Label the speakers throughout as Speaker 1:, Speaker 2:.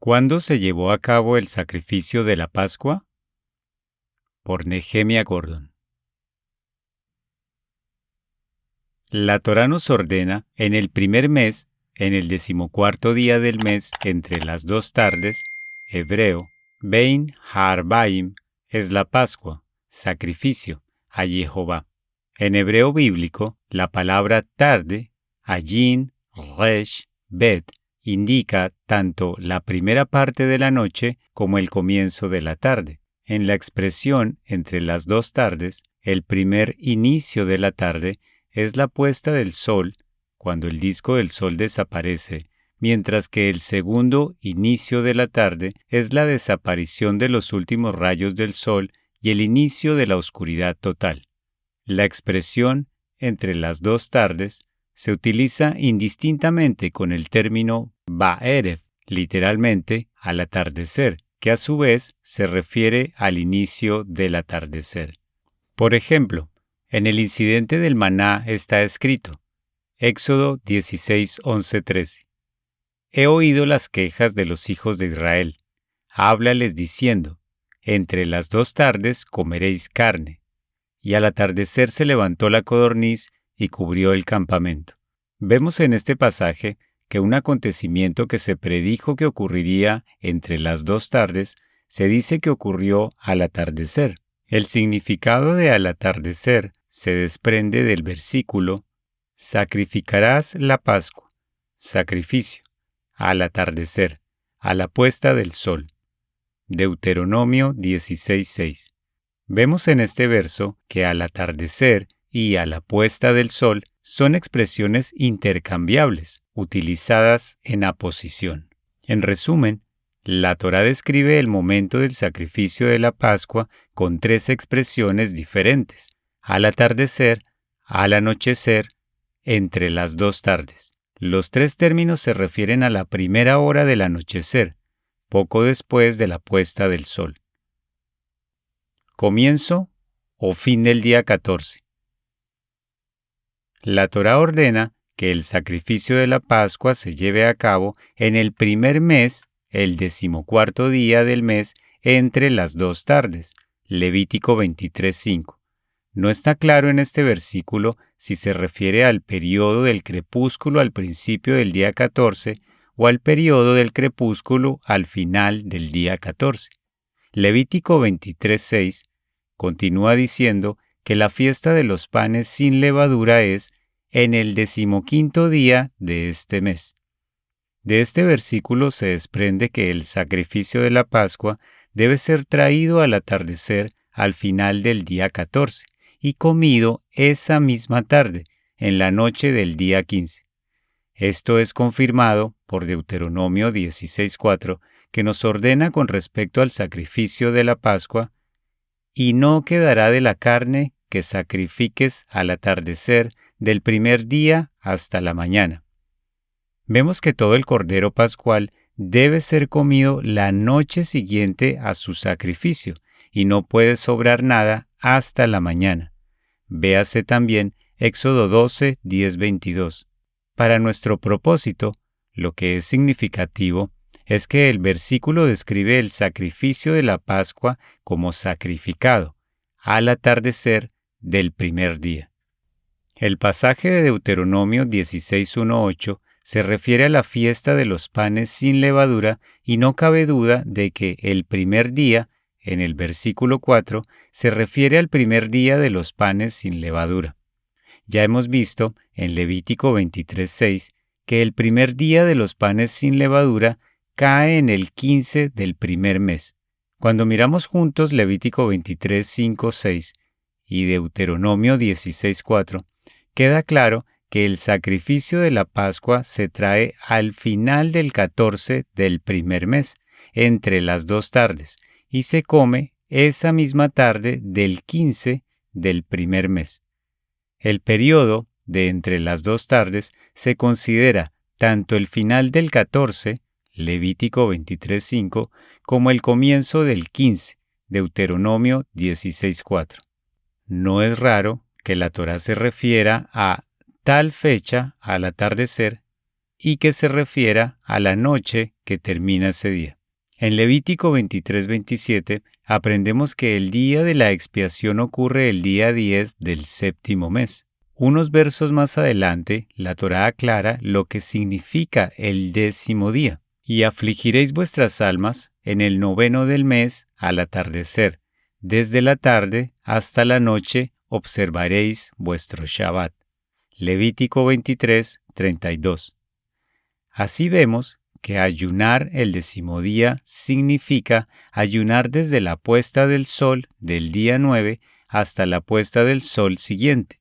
Speaker 1: ¿Cuándo se llevó a cabo el sacrificio de la Pascua? Por Nehemia Gordon. La Torá nos ordena, en el primer mes, en el 14º día del mes, entre las 2 tardes, hebreo, Bein Ha'arbaim, es la Pascua, sacrificio, a Jehová. En hebreo bíblico, la palabra tarde, Ayin, Resh, Bet, indica tanto la primera parte de la noche como el comienzo de la tarde. En la expresión entre las 2 tardes, el primer inicio de la tarde es la puesta del sol, cuando el disco del sol desaparece, mientras que el segundo inicio de la tarde es la desaparición de los últimos rayos del sol y el inicio de la oscuridad total. La expresión entre las 2 tardes se utiliza indistintamente con el término Ba'erev, literalmente al atardecer, que a su vez se refiere al inicio del atardecer. Por ejemplo, en el incidente del maná está escrito, Éxodo 16:11-13. He oído las quejas de los hijos de Israel. Háblales diciendo, entre las 2 tardes comeréis carne. Y al atardecer se levantó la codorniz y cubrió el campamento. Vemos en este pasaje que un acontecimiento que se predijo que ocurriría entre las 2 tardes, se dice que ocurrió al atardecer. El significado de al atardecer se desprende del versículo, sacrificarás la Pascua, sacrificio, al atardecer, a la puesta del sol. Deuteronomio 16:6. Vemos en este verso que al atardecer y a la puesta del sol son expresiones intercambiables, utilizadas en aposición. En resumen, la Torá describe el momento del sacrificio de la Pascua con 3 expresiones diferentes: al atardecer, al anochecer, entre las 2 tardes. Los 3 términos se refieren a la primera hora del anochecer, poco después de la puesta del sol. Comienzo o fin del día 14. La Torá ordena que el sacrificio de la Pascua se lleve a cabo en el primer mes, el 14º día del mes, entre las 2 tardes. Levítico 23:5. No está claro en este versículo si se refiere al periodo del crepúsculo al principio del día 14 o al periodo del crepúsculo al final del día 14. Levítico 23:6 continúa diciendo que la fiesta de los panes sin levadura es en el 15º día de este mes. De este versículo se desprende que el sacrificio de la Pascua debe ser traído al atardecer al final del día 14 y comido esa misma tarde, en la noche del día 15. Esto es confirmado por Deuteronomio 16:4, que nos ordena con respecto al sacrificio de la Pascua, y no quedará de la carne que sacrifiques al atardecer del primer día hasta la mañana. Vemos que todo el cordero pascual debe ser comido la noche siguiente a su sacrificio, y no puede sobrar nada hasta la mañana. Véase también Éxodo 12:10-22. Para nuestro propósito, lo que es significativo es que el versículo describe el sacrificio de la Pascua como sacrificado al atardecer del primer día. El pasaje de Deuteronomio 16:1-8 se refiere a la fiesta de los panes sin levadura y no cabe duda de que el primer día, en el versículo 4, se refiere al primer día de los panes sin levadura. Ya hemos visto en Levítico 23:6 que el primer día de los panes sin levadura cae en el 15 del primer mes. Cuando miramos juntos Levítico 23:5-6 y Deuteronomio 16:4, queda claro que el sacrificio de la Pascua se trae al final del 14 del primer mes, entre las 2 tardes, y se come esa misma tarde del 15 del primer mes. El periodo de entre las 2 tardes se considera tanto el final del 14, Levítico 23:5, como el comienzo del 15, Deuteronomio 16:4. No es raro que la Torá se refiera a tal fecha al atardecer y que se refiera a la noche que termina ese día. En Levítico 23-27 aprendemos que el día de la expiación ocurre el día 10 del séptimo mes. Unos versos más adelante, la Torá aclara lo que significa el 10º día. Y afligiréis vuestras almas en el 9º del mes al atardecer. Desde la tarde hasta la noche observaréis vuestro Shabbat. Levítico 23-32. Así vemos que ayunar el 10º día significa ayunar desde la puesta del sol del día 9 hasta la puesta del sol siguiente.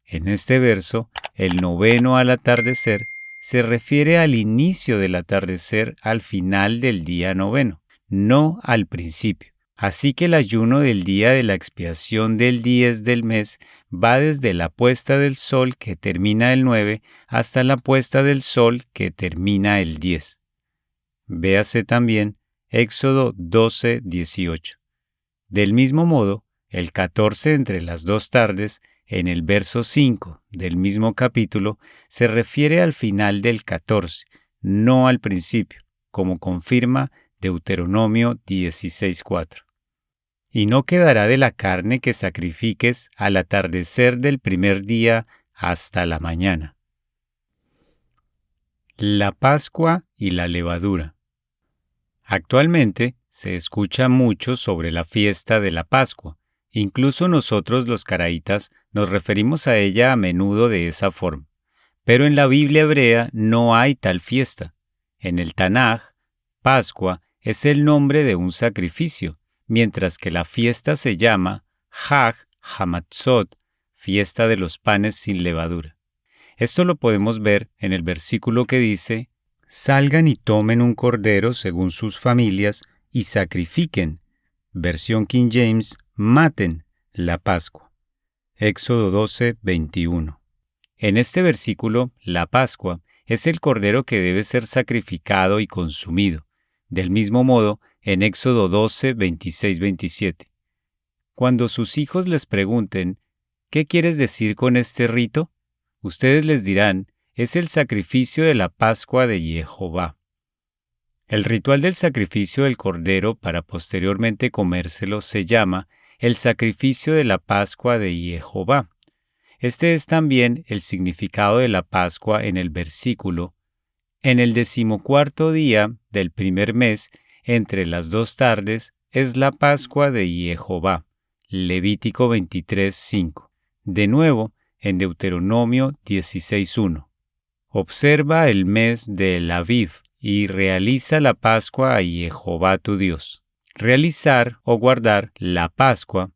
Speaker 1: En este verso, el 9º al atardecer se refiere al inicio del atardecer al final del día 9º, no al principio. Así que el ayuno del día de la expiación del 10 del mes va desde la puesta del sol que termina el 9 hasta la puesta del sol que termina el 10. Véase también Éxodo 12:18. Del mismo modo, el 14 entre las dos tardes, en el verso 5 del mismo capítulo, se refiere al final del 14, no al principio, como confirma Deuteronomio 16:4. Y no quedará de la carne que sacrifiques al atardecer del primer día hasta la mañana. La Pascua y la levadura. Actualmente se escucha mucho sobre la fiesta de la Pascua. Incluso nosotros los caraítas nos referimos a ella a menudo de esa forma. Pero en la Biblia hebrea no hay tal fiesta. En el Tanaj, Pascua es el nombre de un sacrificio, mientras que la fiesta se llama Hag Hamatzot, fiesta de los panes sin levadura. Esto lo podemos ver en el versículo que dice: salgan y tomen un cordero según sus familias y sacrifiquen. Versión King James, maten la Pascua. Éxodo 12:21. En este versículo, la Pascua es el cordero que debe ser sacrificado y consumido. Del mismo modo, en Éxodo 12:26-27. Cuando sus hijos les pregunten, ¿qué quieres decir con este rito?, ustedes les dirán, es el sacrificio de la Pascua de Jehová. El ritual del sacrificio del cordero para posteriormente comérselo se llama el sacrificio de la Pascua de Jehová. Este es también el significado de la Pascua en el versículo: en el 14º día del primer mes, entre las dos tardes, es la Pascua de Jehová. Levítico 23:5. De nuevo, en Deuteronomio 16:1. Observa el mes del Aviv y realiza la Pascua a Jehová tu Dios. Realizar o guardar la Pascua,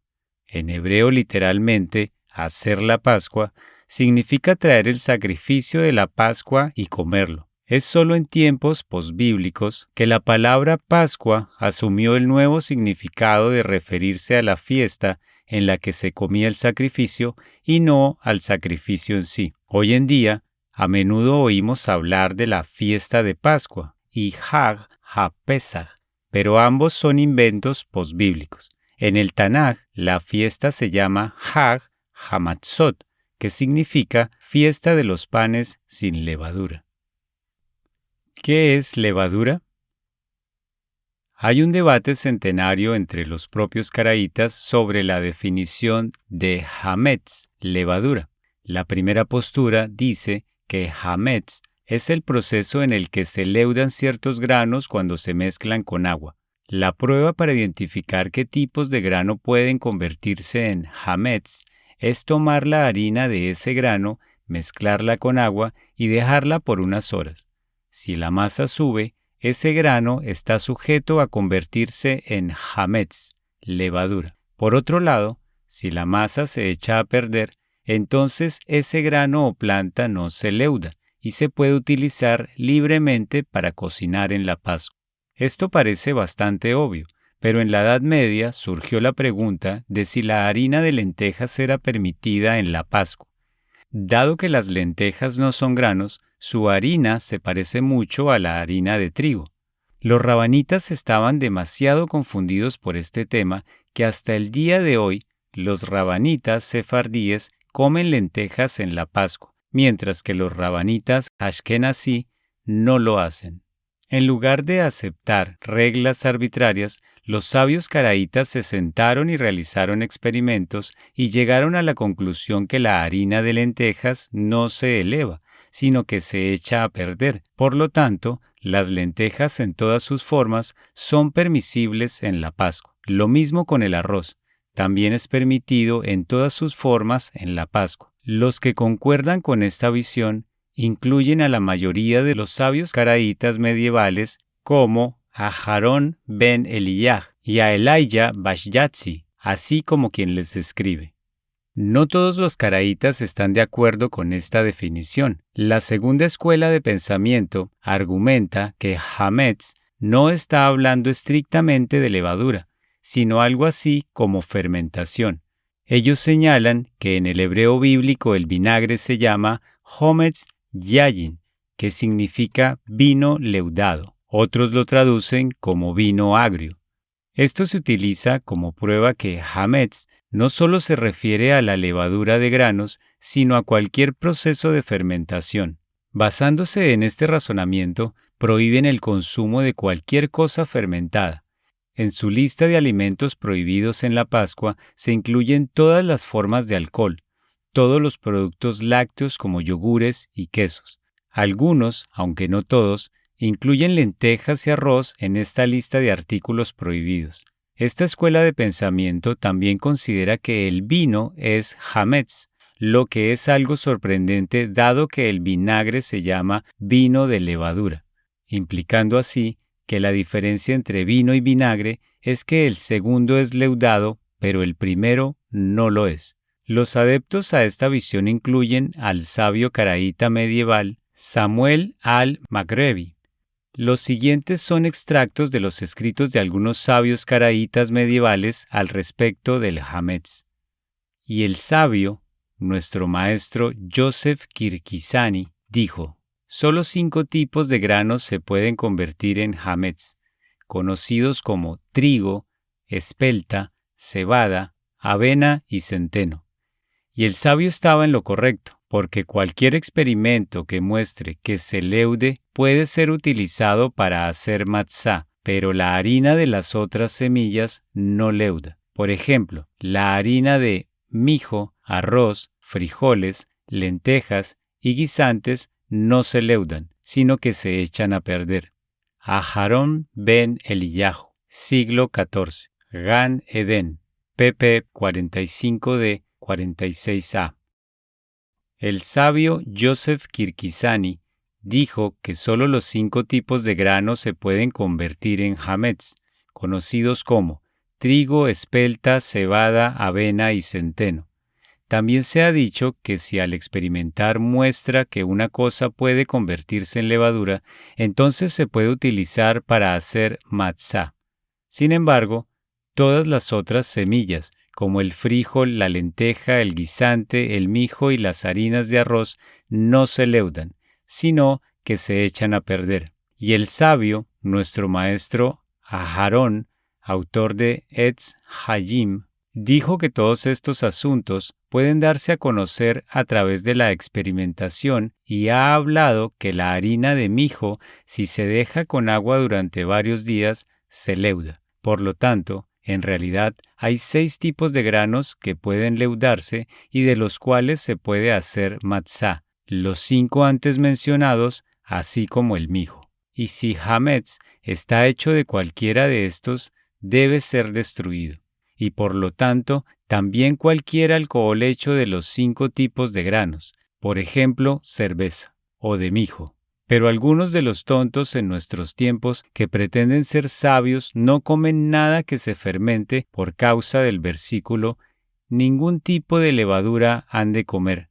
Speaker 1: en hebreo literalmente hacer la Pascua, significa traer el sacrificio de la Pascua y comerlo. Es solo en tiempos posbíblicos que la palabra Pascua asumió el nuevo significado de referirse a la fiesta en la que se comía el sacrificio y no al sacrificio en sí. Hoy en día, a menudo oímos hablar de la fiesta de Pascua y Hag HaPesach, pero ambos son inventos posbíblicos. En el Tanaj, la fiesta se llama Hag Hamatzot, que significa fiesta de los panes sin levadura. ¿Qué es levadura? Hay un debate centenario entre los propios caraítas sobre la definición de hametz, levadura. La primera postura dice que hametz es el proceso en el que se leudan ciertos granos cuando se mezclan con agua. La prueba para identificar qué tipos de grano pueden convertirse en hametz es tomar la harina de ese grano, mezclarla con agua y dejarla por unas horas. Si la masa sube, ese grano está sujeto a convertirse en hametz, levadura. Por otro lado, si la masa se echa a perder, entonces ese grano o planta no se leuda y se puede utilizar libremente para cocinar en la Pascua. Esto parece bastante obvio, pero en la Edad Media surgió la pregunta de si la harina de lentejas era permitida en la Pascua. Dado que las lentejas no son granos, su harina se parece mucho a la harina de trigo. Los rabanitas estaban demasiado confundidos por este tema que hasta el día de hoy los rabanitas sefardíes comen lentejas en la Pascua, mientras que los rabanitas ashkenazí no lo hacen. En lugar de aceptar reglas arbitrarias, los sabios caraítas se sentaron y realizaron experimentos y llegaron a la conclusión que la harina de lentejas no se eleva, sino que se echa a perder. Por lo tanto, las lentejas en todas sus formas son permisibles en la Pascua. Lo mismo con el arroz. También es permitido en todas sus formas en la Pascua. Los que concuerdan con esta visión incluyen a la mayoría de los sabios caraítas medievales como a Aharón ben Eliyah y a Elijah Bashjatsi, así como quien les escribe. No todos los caraítas están de acuerdo con esta definición. La segunda escuela de pensamiento argumenta que hametz no está hablando estrictamente de levadura, sino algo así como fermentación. Ellos señalan que en el hebreo bíblico el vinagre se llama hometz yayin, que significa vino leudado. Otros lo traducen como vino agrio. Esto se utiliza como prueba que hametz no solo se refiere a la levadura de granos, sino a cualquier proceso de fermentación. Basándose en este razonamiento, prohíben el consumo de cualquier cosa fermentada. En su lista de alimentos prohibidos en la Pascua se incluyen todas las formas de alcohol, todos los productos lácteos como yogures y quesos. Algunos, aunque no todos, incluyen lentejas y arroz en esta lista de artículos prohibidos. Esta escuela de pensamiento también considera que el vino es hametz, lo que es algo sorprendente dado que el vinagre se llama vino de levadura, implicando así que la diferencia entre vino y vinagre es que el segundo es leudado, pero el primero no lo es. Los adeptos a esta visión incluyen al sabio caraíta medieval Samuel al-Maghrebi. Los siguientes son extractos de los escritos de algunos sabios caraítas medievales al respecto del hametz. Y el sabio, nuestro maestro Yosef Kirkisani, dijo: solo 5 tipos de granos se pueden convertir en hametz, conocidos como trigo, espelta, cebada, avena y centeno. Y el sabio estaba en lo correcto, porque cualquier experimento que muestre que se leude puede ser utilizado para hacer matzá, pero la harina de las otras semillas no leuda. Por ejemplo, la harina de mijo, arroz, frijoles, lentejas y guisantes no se leudan, sino que se echan a perder. Aharón ben Eliyahu, siglo XIV, Gan Eden, pp. 45d, 46a. El sabio Yosef Kirkisani dijo que solo los 5 tipos de granos se pueden convertir en hametz, conocidos como trigo, espelta, cebada, avena y centeno. También se ha dicho que si al experimentar muestra que una cosa puede convertirse en levadura, entonces se puede utilizar para hacer matzá. Sin embargo, todas las otras semillas, como el frijol, la lenteja, el guisante, el mijo y las harinas de arroz, no se leudan, sino que se echan a perder. Y el sabio, nuestro maestro Aharón, autor de Etz Hayim, dijo que todos estos asuntos pueden darse a conocer a través de la experimentación y ha hablado que la harina de mijo, si se deja con agua durante varios días, se leuda. Por lo tanto, en realidad hay 6 tipos de granos que pueden leudarse y de los cuales se puede hacer matzá, los 5 antes mencionados, así como el mijo. Y si hametz está hecho de cualquiera de estos, debe ser destruido. Y por lo tanto, también cualquier alcohol hecho de los 5 tipos de granos, por ejemplo, cerveza o de mijo. Pero algunos de los tontos en nuestros tiempos que pretenden ser sabios no comen nada que se fermente por causa del versículo «ningún tipo de levadura han de comer»,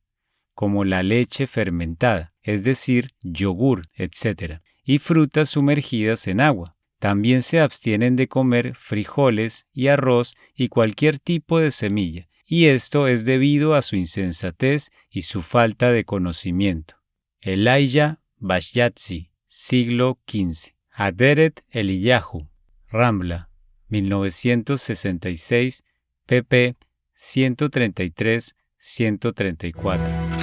Speaker 1: como la leche fermentada, es decir, yogur, etc., y frutas sumergidas en agua. También se abstienen de comer frijoles y arroz y cualquier tipo de semilla, y esto es debido a su insensatez y su falta de conocimiento. Elijah Bashjatsi, siglo XV. Aderet Eliyahu, Rambla, 1966, pp. 133-134.